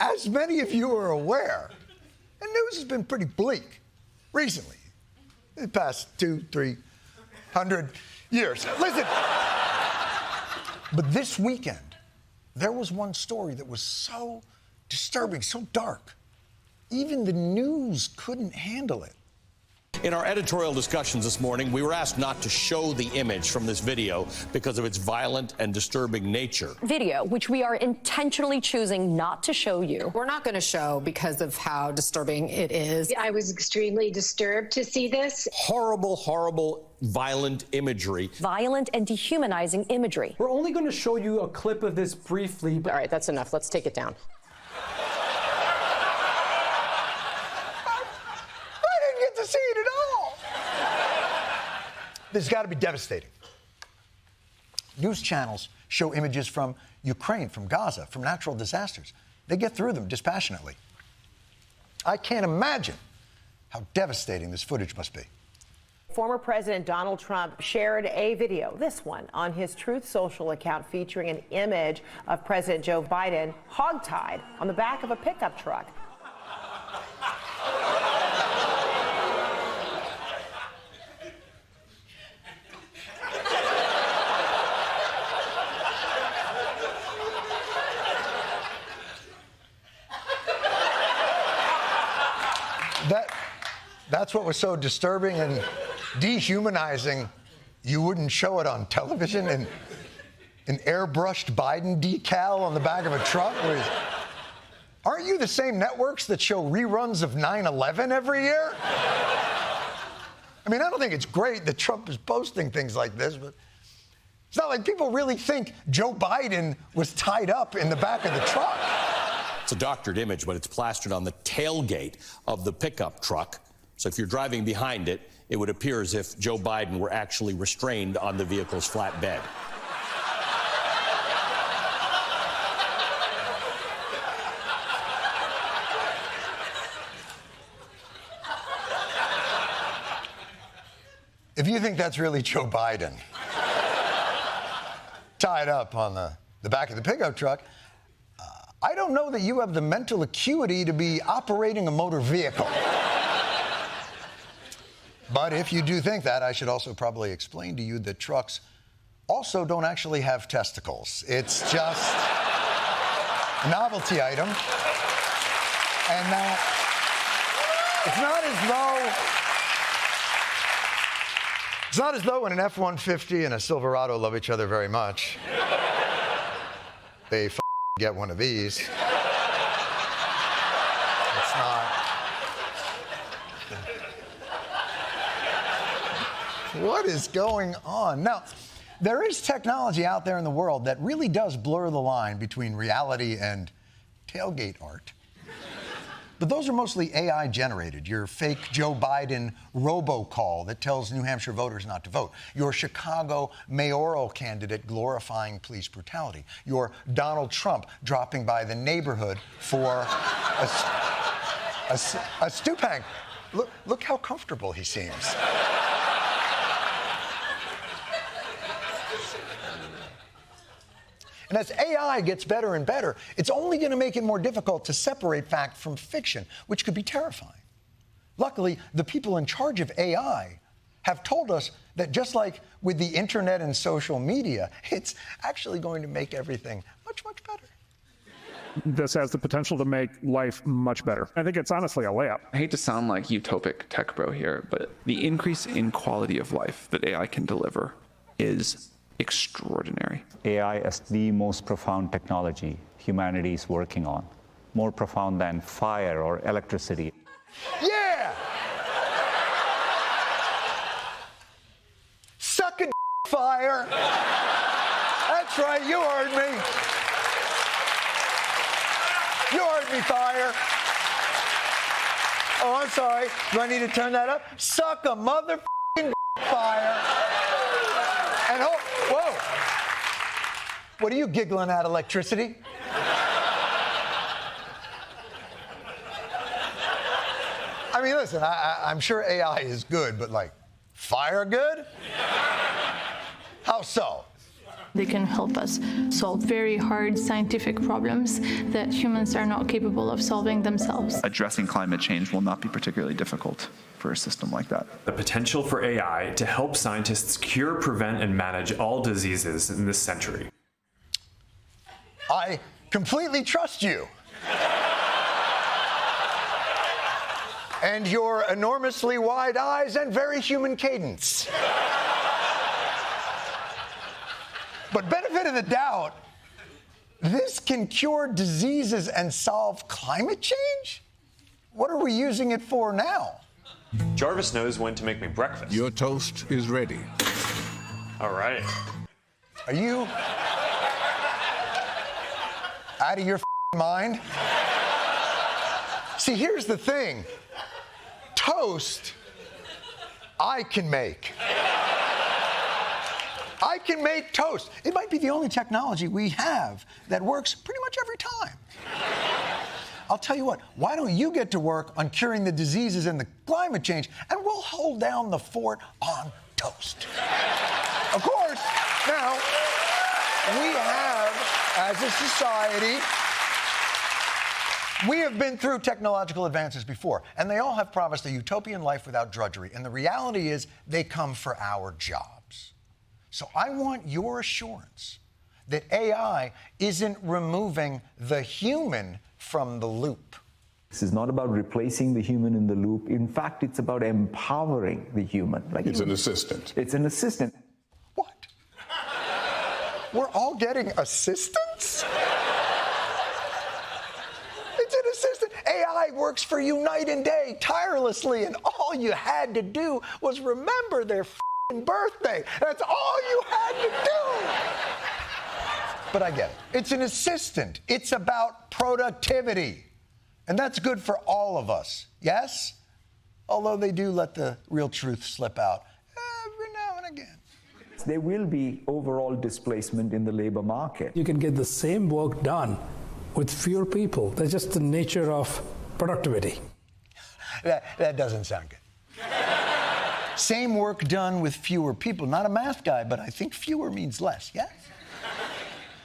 as many of you are aware, the news has been pretty bleak recently, in the past 200-300 years. Listen, but this weekend, there was one story that was so disturbing, so dark, even the news couldn't handle it. In our editorial discussions this morning, we were asked not to show the image from this video because of its violent and disturbing nature. Video, which we are intentionally choosing not to show you. We're not going to show because of how disturbing it is. I was extremely disturbed to see this. Horrible, horrible, violent imagery. Violent and dehumanizing imagery. We're only going to show you a clip of this briefly. All right, that's enough. Let's take it down. To see it at all. This has got to be devastating. News channels show images from Ukraine, from Gaza, from natural disasters. They get through them dispassionately. I can't imagine how devastating this footage must be. Former President Donald Trump shared a video, this one, on his Truth Social account featuring an image of President Joe Biden hogtied on the back of a pickup truck. That's what was so disturbing and dehumanizing. You wouldn't show it on television, and an airbrushed Biden decal on the back of a truck. Aren't you the same networks that show reruns of 9/11 every year? I mean, I don't think it's great that Trump is posting things like this, but it's not like people really think Joe Biden was tied up in the back of the truck. It's a doctored image, but it's plastered on the tailgate of the pickup truck. So if you're driving behind it, it would appear as if Joe Biden were actually restrained on the vehicle's flatbed. If you think that's really Joe Biden tied up on the back of the pickup truck, I don't know that you have the mental acuity to be operating a motor vehicle. But if you do think that, I should also probably explain to you that trucks also don't actually have testicles. It's just a novelty item. And it's not as though when an F-150 and a Silverado love each other very much, they get one of these. It's not. What is going on? Now, there is technology out there in the world that really does blur the line between reality and tailgate art. But those are mostly AI generated. Your fake Joe Biden robocall that tells New Hampshire voters not to vote. Your Chicago mayoral candidate glorifying police brutality. Your Donald Trump dropping by the neighborhood for a stew pan. Look how comfortable he seems. And as AI gets better and better, it's only going to make it more difficult to separate fact from fiction, which could be terrifying. Luckily, the people in charge of AI have told us that just like with the internet and social media, it's actually going to make everything much, much better. This has the potential to make life much better. I think it's honestly a layup. I hate to sound like utopic tech bro here, but the increase in quality of life that AI can deliver is extraordinary. AI is the most profound technology humanity is working on. More profound than fire or electricity. Yeah! Suck a fire. That's right, you heard me. You heard me, fire. Oh, I'm sorry. Do I need to turn that up? Suck a motherfucking fire. And whoa. What are you giggling at, electricity? I mean, listen, I'm sure AI is good, but like, fire good? How so? They can help us solve very hard scientific problems that humans are not capable of solving themselves. Addressing climate change will not be particularly difficult for a system like that. The potential for AI to help scientists cure, prevent, and manage all diseases in this century. I completely trust you. And your enormously wide eyes and very human cadence. But benefit of the doubt, this can cure diseases and solve climate change? What are we using it for now? Jarvis knows when to make me breakfast. Your toast is ready. All right. Are you out of your mind? See, here's the thing. Toast, I can make. I can make toast. It might be the only technology we have that works pretty much every time. I'll tell you what, why don't you get to work on curing the diseases and the climate change, and we'll hold down the fort on toast. Of course, now, we have, as a society, we have been through technological advances before, and they all have promised a utopian life without drudgery, and the reality is they come for our jobs. So I want your assurance that AI isn't removing the human from the loop. This is not about replacing the human in the loop. In fact, it's about empowering the human. It's an assistant. It's an assistant. What? We're all getting assistants? It's an assistant. AI works for you night and day, tirelessly, and all you had to do was remember their birthday. That's all you had to do. But I get it. It's an assistant. It's about productivity. And that's good for all of us, yes? Although they do let the real truth slip out every now and again. There will be overall displacement in the labor market. You can get the same work done with fewer people. That's just the nature of productivity. That doesn't sound good. Same work done with fewer people. Not a math guy, but I think fewer means less, yes?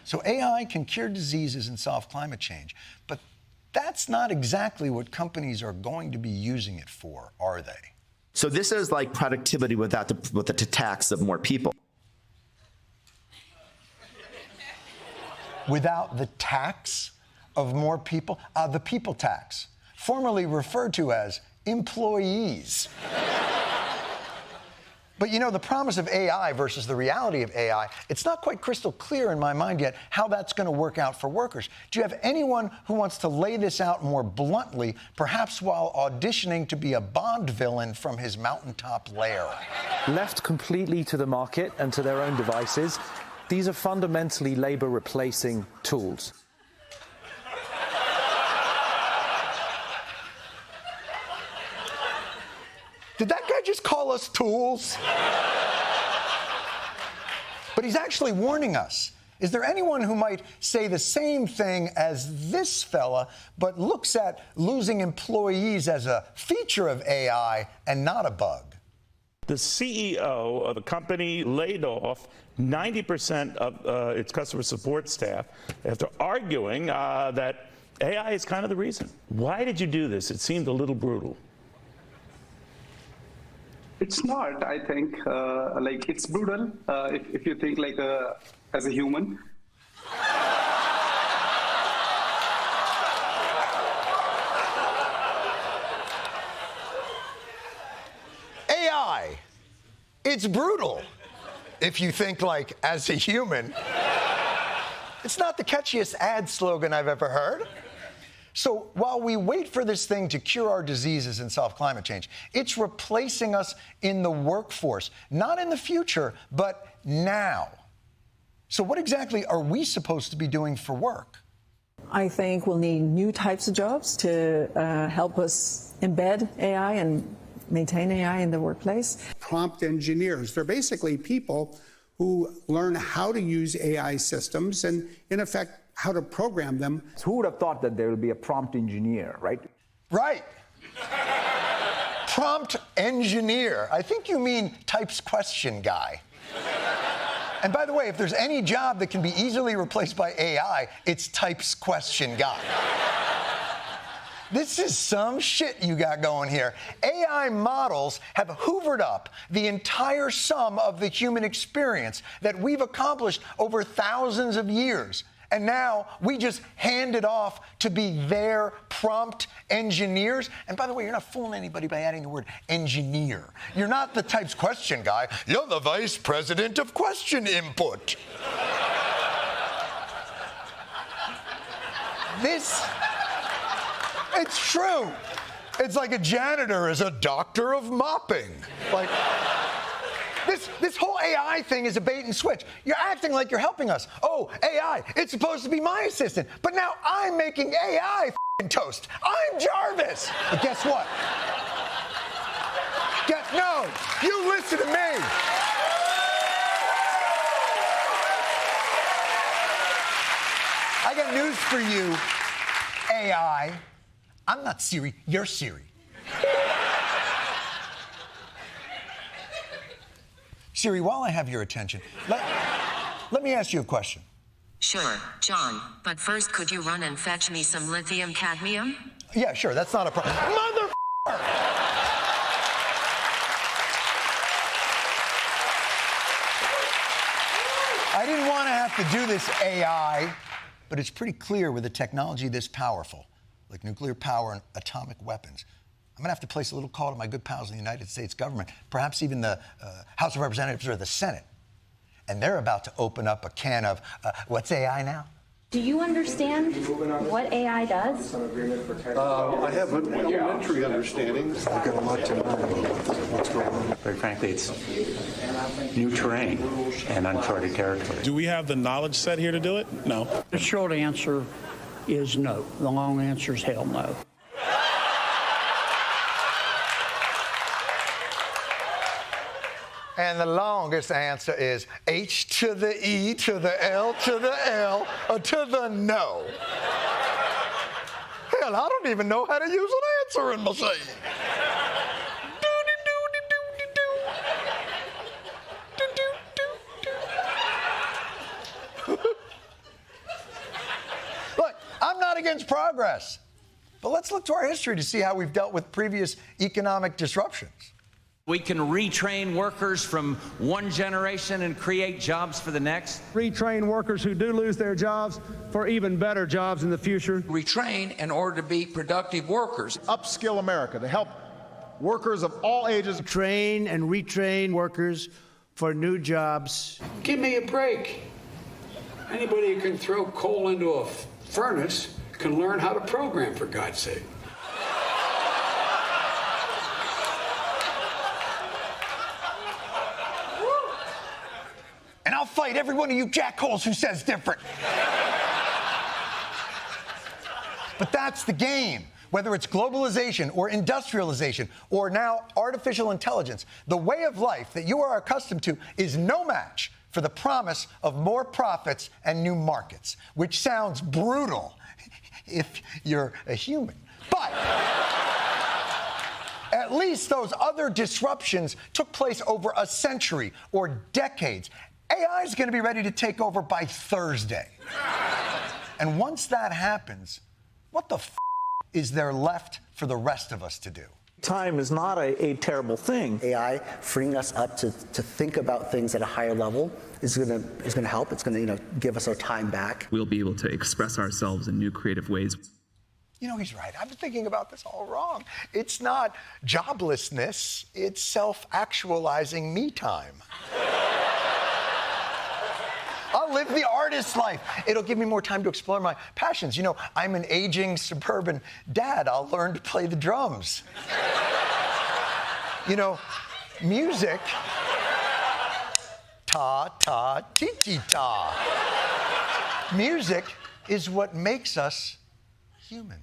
So AI can cure diseases and solve climate change, but that's not exactly what companies are going to be using it for, are they? So this is like productivity without with the tax of more people. Without the tax of more people? The people tax, formerly referred to as employees. But you know, the promise of AI versus the reality of AI, it's not quite crystal clear in my mind yet how that's going to work out for workers. Do you have anyone who wants to lay this out more bluntly, perhaps while auditioning to be a Bond villain from his mountaintop lair? Left completely to the market and to their own devices, these are fundamentally labor-replacing tools. Did that guy just call us tools? But he's actually warning us. Is there anyone who might say the same thing as this fella, but looks at losing employees as a feature of AI and not a bug? The CEO of a company laid off 90% of its customer support staff after arguing that AI is kind of the reason. Why did you do this? It seemed a little brutal. It's not, I think, like it's brutal if you think like as a human. AI, it's brutal if you think like as a human. It's not the catchiest ad slogan I've ever heard. So while we wait for this thing to cure our diseases and solve climate change, it's replacing us in the workforce, not in the future, but now. So what exactly are we supposed to be doing for work? I think we'll need new types of jobs to help us embed AI and maintain AI in the workplace. Prompt engineers, they're basically people who learn how to use AI systems and, in effect, how to program them. So who would have thought that there will be a prompt engineer, right? Right. Prompt engineer. I think you mean types question guy. And by the way, if there's any job that can be easily replaced by AI, it's types question guy. This is some shit you got going here. AI models have hoovered up the entire sum of the human experience that we've accomplished over thousands of years. And now we just hand it off to be their prompt engineers. And by the way, you're not fooling anybody by adding the word engineer. You're not the types question guy. You're the vice president of question input. It's true. It's like a janitor is a doctor of mopping. Like, this whole AI thing is a bait and switch. You're acting like you're helping us. Oh, AI, it's supposed to be my assistant. But now I'm making AI f***ing toast. I'm Jarvis. But guess what? No, you listen to me. I got news for you, AI. I'm not Siri, you're Siri. Siri, while I have your attention, let me ask you a question. Sure, John, but first could you run and fetch me some lithium cadmium? Yeah, sure, that's not a problem. Mother***! I didn't want to have to do this, AI, but it's pretty clear with a technology this powerful, like nuclear power and atomic weapons, I'm going to have to place a little call to my good pals in the United States government, perhaps even the House of Representatives or the Senate. And they're about to open up a can of, what's AI now? Do you understand what AI does? I have an elementary understanding. I've got a lot to learn about what's going on. Very frankly, it's new terrain and uncharted territory. Do we have the knowledge set here to do it? No. The short answer is no. The long answer is hell no. And the longest answer is H to the E to the L to the L to the no. Hell, I don't even know how to use an answering machine. Look, I'm not against progress, but let's look to our history to see how we've dealt with previous economic disruptions. We can retrain workers from one generation and create jobs for the next. Retrain workers who do lose their jobs for even better jobs in the future. Retrain in order to be productive workers. Upskill America to help workers of all ages. Train and retrain workers for new jobs. Give me a break. Anybody who can throw coal into a furnace can learn how to program, for God's sake. And I'll fight every one of you jackholes who says different. But that's the game. Whether it's globalization or industrialization or now artificial intelligence, the way of life that you are accustomed to is no match for the promise of more profits and new markets, which sounds brutal if you're a human. But at least those other disruptions took place over a century or decades. AI is going to be ready to take over by Thursday. And once that happens, what the f*** is there left for the rest of us to do? Time is not a terrible thing. AI freeing us up to think about things at a higher level is going to help. It's going to give us our time back. We'll be able to express ourselves in new creative ways. You know, he's right. I've been thinking about this all wrong. It's not joblessness. It's self-actualizing me time. I'll live the artist's life. It'll give me more time to explore my passions. You know, I'm an aging suburban dad. I'll learn to play the drums. You know, music, ta-ta, ti-ti-ta. Music is what makes us human.